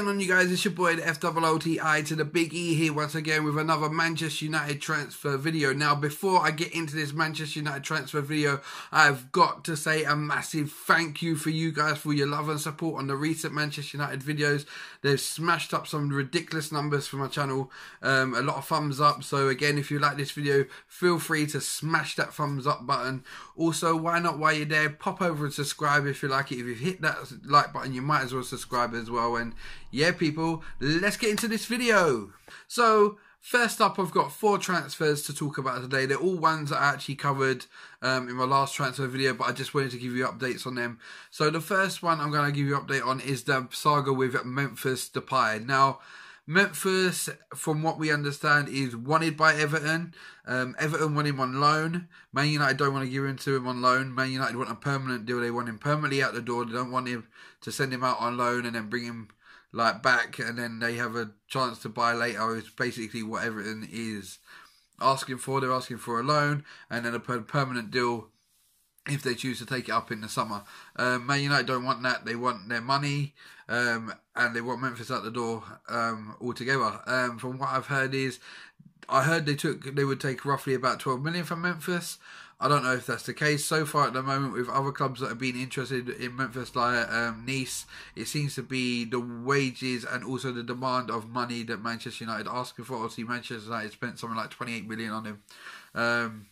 going on, you guys? It's your boy, the FOOTI to the Big E here once again with another Manchester United transfer video. Now, before I get into this Manchester United transfer video, I've got to say a massive thank you for you guys for your love and support on the recent Manchester United videos. They've smashed up some ridiculous numbers for my channel. A lot of thumbs up. So again, if you like this video, feel free to smash that thumbs up button. Also, why not, while you're there, pop over and subscribe if you like it. If you've hit that like button, you might as well subscribe as well. And yeah, people, let's get into this video. So first up, I've got 4 transfers to talk about today. They're all ones that I actually covered in my last transfer video, but I just wanted to give you updates on them. So the first one I'm going to give you an update on is the saga with Memphis Depay. Now, Memphis, from what we understand, is wanted by Everton. Everton want him on loan. Man United don't want to give him to him on loan. Man United want a permanent deal. They want him permanently out the door. They don't want him to send him out on loan and then bring him like back, and then they have a chance to buy later. It's basically what Everton is asking for. They're asking for a loan and then a permanent deal if they choose to take it up in the summer. Man United don't want that. They want their money, and they want Memphis out the door altogether. From what I've heard is, I heard they would take roughly about 12 million from Memphis. I don't know if that's the case. So far at the moment, with other clubs that have been interested in Memphis, like Nice, it seems to be the wages and also the demand of money that Manchester United are asking for. Obviously, Manchester United spent something like 28 million on him.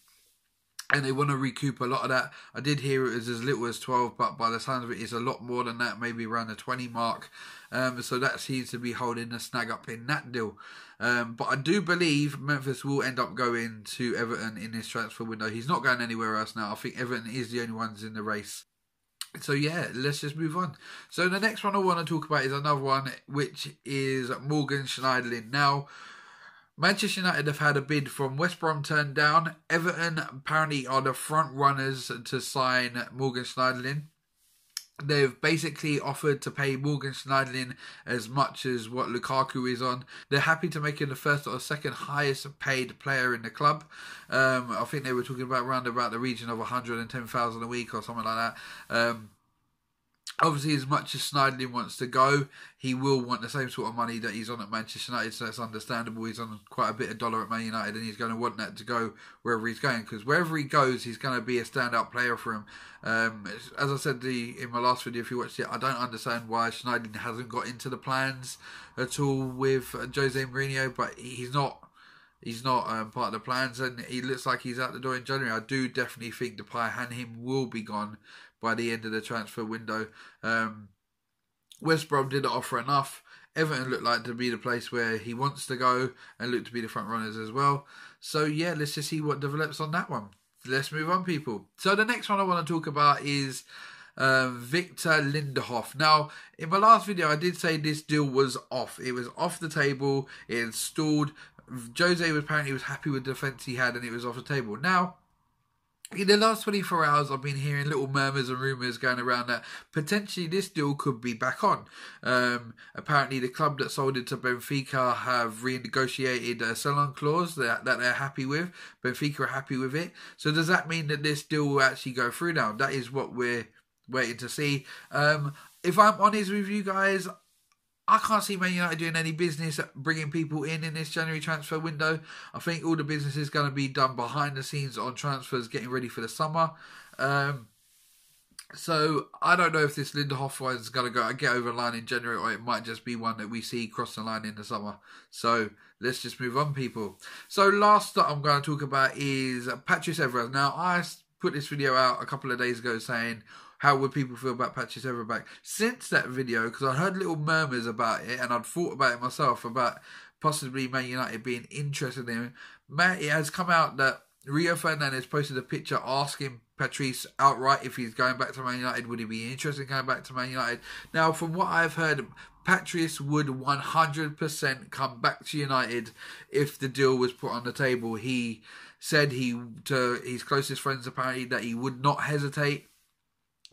And they want to recoup a lot of that. I did hear it was as little as 12, but by the sounds of it, it's a lot more than that, maybe around the 20 mark. So that seems to be holding the snag up in that deal. But I do believe Memphis will end up going to Everton in this transfer window. He's not going anywhere else now. I think Everton is the only ones in the race. So yeah, let's just move on. So the next one I want to talk about is another one, which is Morgan Schneiderlin. Now, Manchester United have had a bid from West Brom turned down. Everton apparently are the front runners to sign Morgan Schneiderlin. They've basically offered to pay Morgan Schneiderlin as much as what Lukaku is on. They're happy to make him the first or second highest paid player in the club. I think they were talking about around about the region of 110,000 a week or something like that. Obviously, as much as Schneiderlin wants to go, he will want the same sort of money that he's on at Manchester United, so that's understandable. He's on quite a bit of dollar at Man United, and he's going to want that to go wherever he's going, because wherever he goes, he's going to be a standout player for him. As I said in my last video, if you watched it, I don't understand why Schneiderlin hasn't got into the plans at all with Jose Mourinho, but he's not part of the plans, and he looks like he's out the door in January. I do definitely think Depay and him will be gone by the end of the transfer window. West Brom didn't offer enough. Everton looked like to be the place where he wants to go and look to be the front runners as well. So yeah, let's just see what develops on that one. Let's move on, people. So the next one I want to talk about is Victor Lindelof. Now, in my last video, I did say this deal was off. It was off the table. It had stalled. Jose was apparently happy with the defence he had, and it was off the table. Now, in the last 24 hours, I've been hearing little murmurs and rumours going around that potentially this deal could be back on. Apparently, the club that sold it to Benfica have renegotiated a sell-on clause that they're happy with. Benfica are happy with it. So does that mean that this deal will actually go through now? That is what we're waiting to see. If I'm honest with you guys, I can't see Man United doing any business bringing people in this January transfer window. I think all the business is going to be done behind the scenes on transfers, getting ready for the summer. So I don't know if this Lindelof one is going to get over the line in January, or it might just be one that we see cross the line in the summer. So let's just move on, people. So last that I'm going to talk about is Patrice Evra. Now, I put this video out a couple of days ago saying, how would people feel about Patrice Evra back? Since that video, because I heard little murmurs about it, and I'd thought about it myself, about possibly Man United being interested in him, it has come out that Rio Fernandez posted a picture asking Patrice outright if he's going back to Man United. Would he be interested in going back to Man United? Now, from what I've heard, Patrice would 100% come back to United if the deal was put on the table. He said to his closest friends, apparently, that he would not hesitate.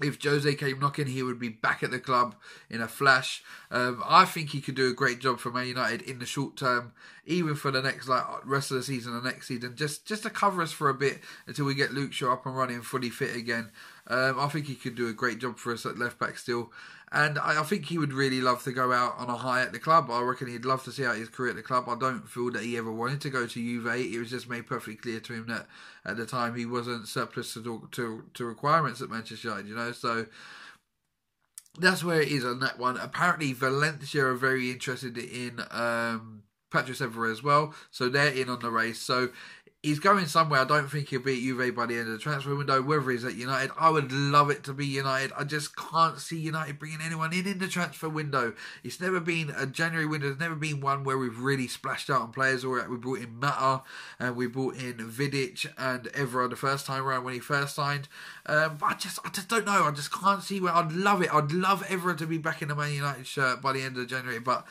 If Jose came knocking, he would be back at the club in a flash. I think he could do a great job for Man United in the short term, even for the next rest of the season and next season, just to cover us for a bit until we get Luke Shaw up and running fully fit again. I think he could do a great job for us at left back still. And I think he would really love to go out on a high at the club. I reckon he'd love to see out his career at the club. I don't feel that he ever wanted to go to Juve. It was just made perfectly clear to him that at the time he wasn't surplus to requirements at Manchester United, you know. So that's where it is on that one. Apparently Valencia are very interested in Patrice Evra as well. So they're in on the race. So he's going somewhere. I don't think he'll be at Juve by the end of the transfer window. Whether he's at United, I would love it to be United. I just can't see United bringing anyone in the transfer window. It's never been a January window. There's never been one where we've really splashed out on players. Or we brought in Mata and we brought in Vidic and Evra the first time around when he first signed. But I just don't know. I just can't see where. I'd love it. I'd love Evra to be back in the Man United shirt by the end of January. But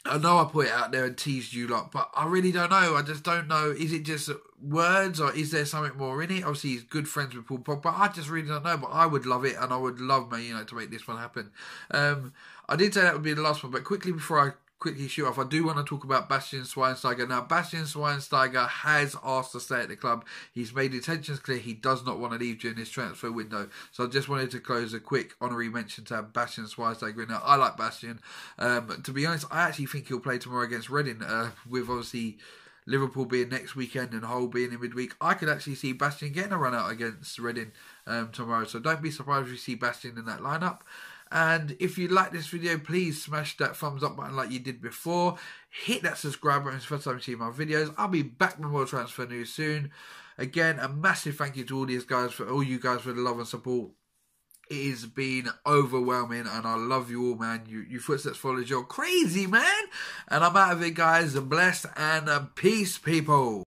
I know I put it out there and teased you lot, but I really don't know. I just don't know. Is it just words or is there something more in it? Obviously, he's good friends with Paul Pogba. I just really don't know, but I would love it, and I would love Man United to make this one happen. I did say that would be the last one, but quickly before I quickly shoot off, I do want to talk about Bastian Schweinsteiger. Now, Bastian Schweinsteiger has asked to stay at the club. He's made intentions clear he does not want to leave during this transfer window. So I just wanted to close a quick honorary mention to Bastian Schweinsteiger. Now, I like Bastian. To be honest, I actually think he'll play tomorrow against Reading, with obviously Liverpool being next weekend and Hull being in midweek. I could actually see Bastian getting a run out against Reading tomorrow. So don't be surprised if you see Bastian in that lineup. And if you like this video, please smash that thumbs up button like you did before. Hit that subscribe button if it's the first time you see my videos. I'll be back with more transfer news soon. Again, a massive thank you to all these guys, for all you guys for the love and support. It has been overwhelming and I love you all, man. You footsteps followers, you're crazy, man. And I'm out of it, guys. Blessed and peace, people.